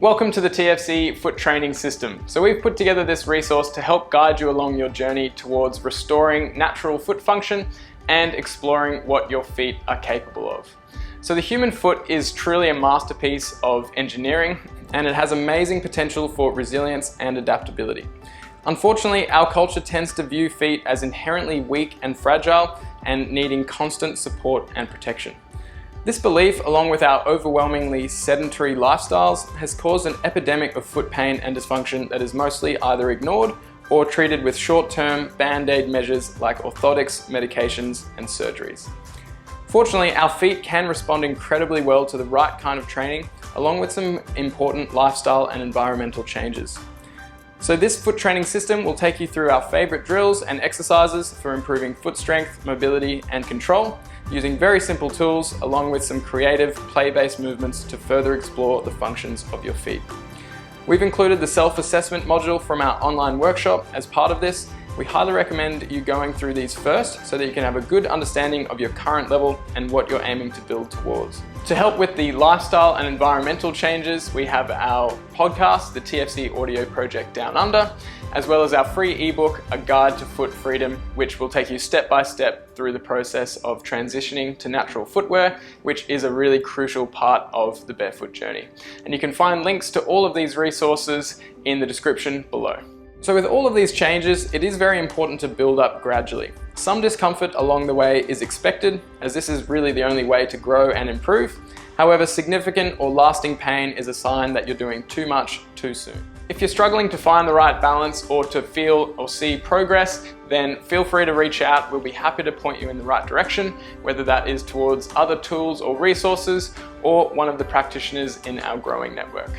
Welcome to the TFC Foot Training System. So we've put together this resource to help guide you along your journey towards restoring natural foot function and exploring what your feet are capable of. So the human foot is truly a masterpiece of engineering, and it has amazing potential for resilience and adaptability. Unfortunately, our culture tends to view feet as inherently weak and fragile and needing constant support and protection. This belief, along with our overwhelmingly sedentary lifestyles, has caused an epidemic of foot pain and dysfunction that is mostly either ignored or treated with short-term band-aid measures like orthotics, medications, and surgeries. Fortunately, our feet can respond incredibly well to the right kind of training, along with some important lifestyle and environmental changes. So this foot training system will take you through our favorite drills and exercises for improving foot strength, mobility, and control, using very simple tools along with some creative play-based movements to further explore the functions of your feet. We've included the self-assessment module from our online workshop as part of this. We highly recommend you going through these first so that you can have a good understanding of your current level and what you're aiming to build towards. To help with the lifestyle and environmental changes, we have our podcast, the TFC Audio Project Down Under, as well as our free ebook, A Guide to Foot Freedom, which will take you step by step through the process of transitioning to natural footwear, which is a really crucial part of the barefoot journey. And you can find links to all of these resources in the description below. So with all of these changes, it is very important to build up gradually. Some discomfort along the way is expected, as this is really the only way to grow and improve. However, significant or lasting pain is a sign that you're doing too much too soon. If you're struggling to find the right balance or to feel or see progress, then feel free to reach out. We'll be happy to point you in the right direction, whether that is towards other tools or resources or one of the practitioners in our growing network.